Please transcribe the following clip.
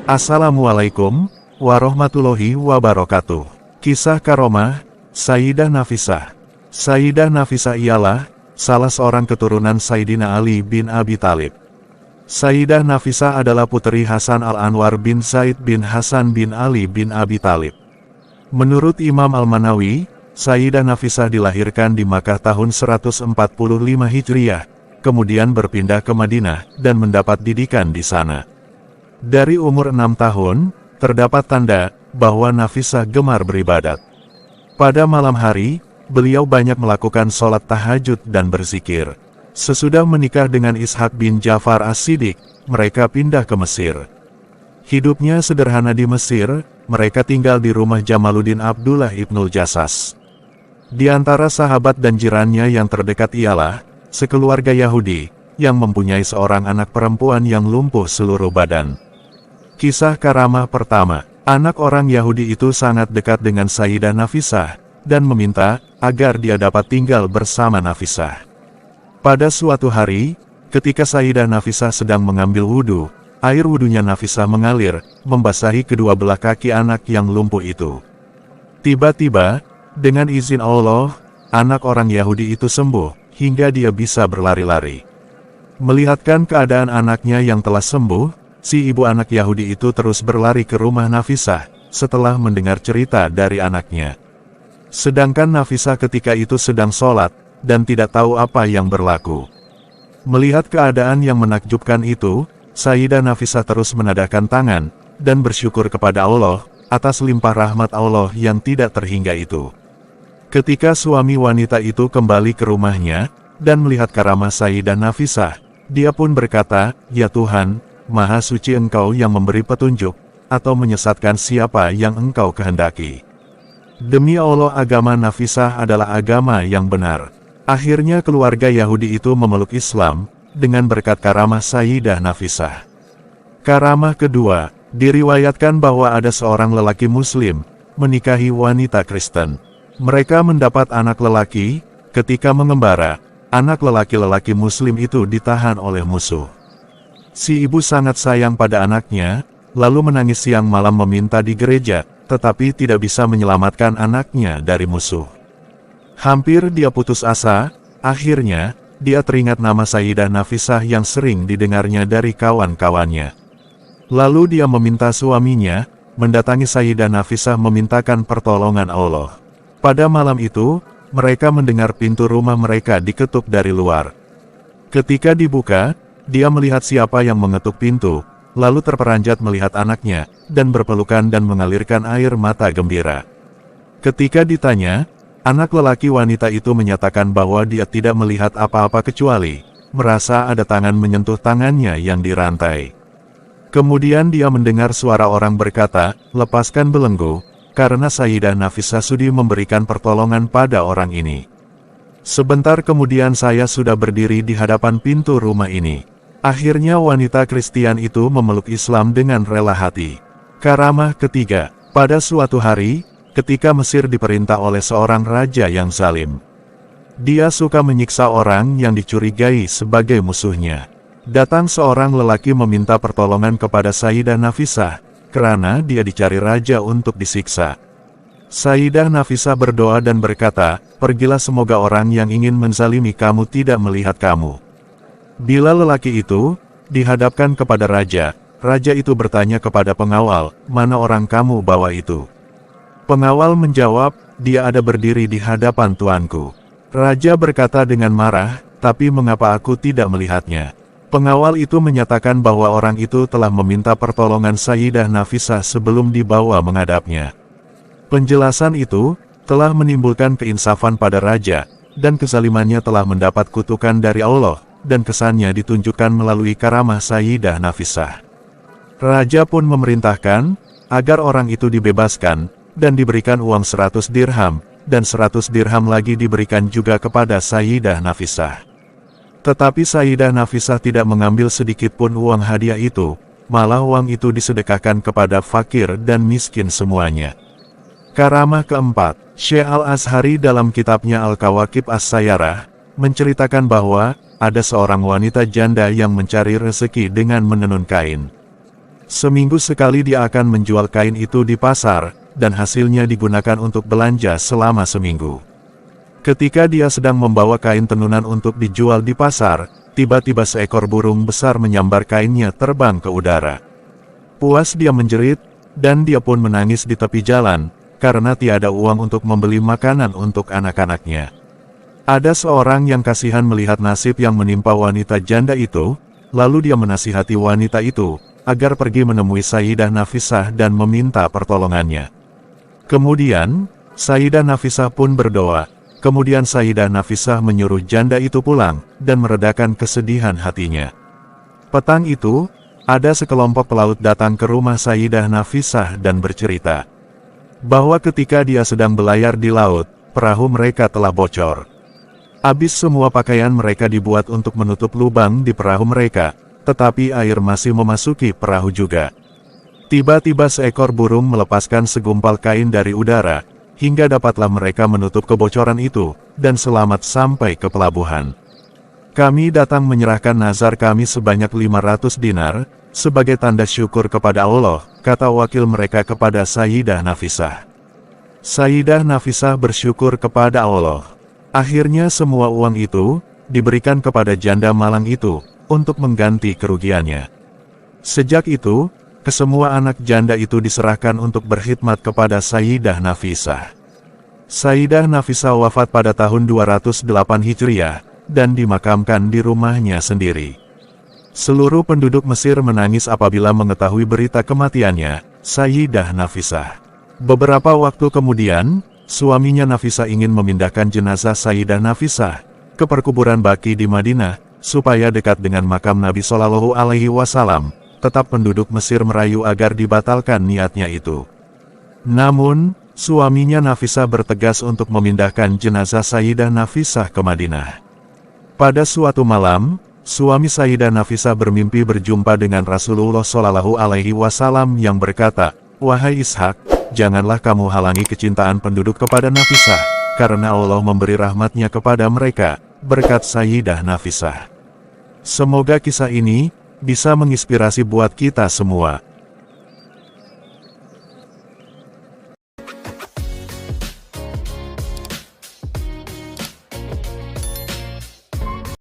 Assalamualaikum warahmatullahi wabarakatuh. Kisah Karomah Sayyidah Nafisah. Sayyidah Nafisah ialah salah seorang keturunan Sayyidina Ali bin Abi Thalib. Sayyidah Nafisah adalah puteri Hasan Al-Anwar bin Zaid bin Hasan bin Ali bin Abi Thalib. Menurut Imam Al-Manawi, Sayyidah Nafisah dilahirkan di Makkah tahun 145 Hijriah, kemudian berpindah ke Madinah dan mendapat didikan di sana. Dari umur 6 tahun, terdapat tanda bahwa Nafisah gemar beribadat. Pada malam hari, beliau banyak melakukan sholat tahajud dan berzikir. Sesudah menikah dengan Ishaq bin Ja'far As-Siddiq, mereka pindah ke Mesir. Hidupnya sederhana di Mesir, mereka tinggal di rumah Jamaluddin Abdullah Ibnul Jassas. Di antara sahabat dan jirannya yang terdekat ialah sekeluarga Yahudi, yang mempunyai seorang anak perempuan yang lumpuh seluruh badan. Kisah Karamah pertama. Anak orang Yahudi itu sangat dekat dengan Sayyidah Nafisah, dan meminta agar dia dapat tinggal bersama Nafisah. Pada suatu hari, ketika Sayyidah Nafisah sedang mengambil wudhu, air wudhunya Nafisah mengalir, membasahi kedua belah kaki anak yang lumpuh itu. Tiba-tiba, dengan izin Allah, anak orang Yahudi itu sembuh, hingga dia bisa berlari-lari. Melihatkan keadaan anaknya yang telah sembuh, si ibu anak Yahudi itu terus berlari ke rumah Nafisah, setelah mendengar cerita dari anaknya. Sedangkan Nafisah ketika itu sedang sholat, dan tidak tahu apa yang berlaku. Melihat keadaan yang menakjubkan itu, Sayyidah Nafisah terus menadahkan tangan, dan bersyukur kepada Allah, atas limpah rahmat Allah yang tidak terhingga itu. Ketika suami wanita itu kembali ke rumahnya, dan melihat karamah Sayyidah Nafisah, dia pun berkata, "Ya Tuhan, Maha Suci Engkau yang memberi petunjuk, atau menyesatkan siapa yang Engkau kehendaki. Demi Allah agama Nafisah adalah agama yang benar." Akhirnya keluarga Yahudi itu memeluk Islam, dengan berkat karamah Sayyidah Nafisah. Karamah kedua, diriwayatkan bahwa ada seorang lelaki Muslim, menikahi wanita Kristen. Mereka mendapat anak lelaki, ketika mengembara, anak lelaki-lelaki Muslim itu ditahan oleh musuh. Si ibu sangat sayang pada anaknya, lalu menangis siang malam meminta di gereja, tetapi tidak bisa menyelamatkan anaknya dari musuh. Hampir dia putus asa, akhirnya, dia teringat nama Sayyidah Nafisah yang sering didengarnya dari kawan-kawannya. Lalu dia meminta suaminya, mendatangi Sayyidah Nafisah memintakan pertolongan Allah. Pada malam itu, mereka mendengar pintu rumah mereka diketuk dari luar. Ketika dibuka, dia melihat siapa yang mengetuk pintu, lalu terperanjat melihat anaknya, dan berpelukan dan mengalirkan air mata gembira. Ketika ditanya, anak lelaki wanita itu menyatakan bahwa dia tidak melihat apa-apa kecuali merasa ada tangan menyentuh tangannya yang dirantai. Kemudian dia mendengar suara orang berkata, "Lepaskan belenggu, karena Sayyidah Nafisah sudi memberikan pertolongan pada orang ini." Sebentar kemudian saya sudah berdiri di hadapan pintu rumah ini. Akhirnya wanita Kristian itu memeluk Islam dengan rela hati. Karamah ketiga, pada suatu hari, ketika Mesir diperintah oleh seorang raja yang zalim. Dia suka menyiksa orang yang dicurigai sebagai musuhnya. Datang seorang lelaki meminta pertolongan kepada Sayyidah Nafisah, karena dia dicari raja untuk disiksa. Sayyidah Nafisah berdoa dan berkata, "Pergilah, semoga orang yang ingin menzalimi kamu tidak melihat kamu." Bila lelaki itu dihadapkan kepada raja, raja itu bertanya kepada pengawal, "Mana orang kamu bawa itu?" Pengawal menjawab, "Dia ada berdiri di hadapan tuanku." Raja berkata dengan marah, "Tapi mengapa aku tidak melihatnya?" Pengawal itu menyatakan bahwa orang itu telah meminta pertolongan Sayyidah Nafisah sebelum dibawa menghadapnya. Penjelasan itu telah menimbulkan keinsafan pada raja, dan kezalimannya telah mendapat kutukan dari Allah, dan kesannya ditunjukkan melalui karamah Sayyidah Nafisah. Raja pun memerintahkan agar orang itu dibebaskan, dan diberikan uang 100 dirham, dan 100 dirham lagi diberikan juga kepada Sayyidah Nafisah. Tetapi Sayyidah Nafisah tidak mengambil sedikit pun uang hadiah itu, malah uang itu disedekahkan kepada fakir dan miskin semuanya. Karamah keempat, Syekh Al-Azhari dalam kitabnya Al-Kawakib As-Sayyarah, menceritakan bahwa ada seorang wanita janda yang mencari rezeki dengan menenun kain. Seminggu sekali dia akan menjual kain itu di pasar, dan hasilnya digunakan untuk belanja selama seminggu. Ketika dia sedang membawa kain tenunan untuk dijual di pasar, tiba-tiba seekor burung besar menyambar kainnya terbang ke udara. Puas dia menjerit, dan dia pun menangis di tepi jalan, karena tiada uang untuk membeli makanan untuk anak-anaknya. Ada seorang yang kasihan melihat nasib yang menimpa wanita janda itu, lalu dia menasihati wanita itu, agar pergi menemui Sayyidah Nafisah dan meminta pertolongannya. Kemudian, Sayyidah Nafisah pun berdoa. Kemudian Sayyidah Nafisah menyuruh janda itu pulang, dan meredakan kesedihan hatinya. Petang itu, ada sekelompok pelaut datang ke rumah Sayyidah Nafisah dan bercerita bahwa ketika dia sedang berlayar di laut, perahu mereka telah bocor. Habis semua pakaian mereka dibuat untuk menutup lubang di perahu mereka, tetapi air masih memasuki perahu juga. Tiba-tiba seekor burung melepaskan segumpal kain dari udara, hingga dapatlah mereka menutup kebocoran itu, dan selamat sampai ke pelabuhan. Kami datang menyerahkan nazar kami sebanyak 500 dinar, sebagai tanda syukur kepada Allah, kata wakil mereka kepada Sayyidah Nafisah. Sayyidah Nafisah bersyukur kepada Allah. Akhirnya semua uang itu, diberikan kepada janda malang itu, untuk mengganti kerugiannya. Sejak itu, kesemua anak janda itu diserahkan untuk berkhidmat kepada Sayyidah Nafisah. Sayyidah Nafisah wafat pada tahun 208 Hijriah, dan dimakamkan di rumahnya sendiri. Seluruh penduduk Mesir menangis apabila mengetahui berita kematiannya, Sayyidah Nafisah. Beberapa waktu kemudian, suaminya Nafisah ingin memindahkan jenazah Sayyidah Nafisah ke perkuburan Baqi di Madinah, supaya dekat dengan makam Nabi Shallallahu Alaihi Wasallam. Tetap penduduk Mesir merayu agar dibatalkan niatnya itu. Namun, suaminya Nafisah bertegas untuk memindahkan jenazah Sayyidah Nafisah ke Madinah. Pada suatu malam, suami Sayyidah Nafisah bermimpi berjumpa dengan Rasulullah Shallallahu Alaihi Wasallam yang berkata, "Wahai Ishak, janganlah kamu halangi kecintaan penduduk kepada Nafisah, karena Allah memberi rahmatnya kepada mereka," berkat Sayyidah Nafisah. Semoga kisah ini bisa menginspirasi buat kita semua.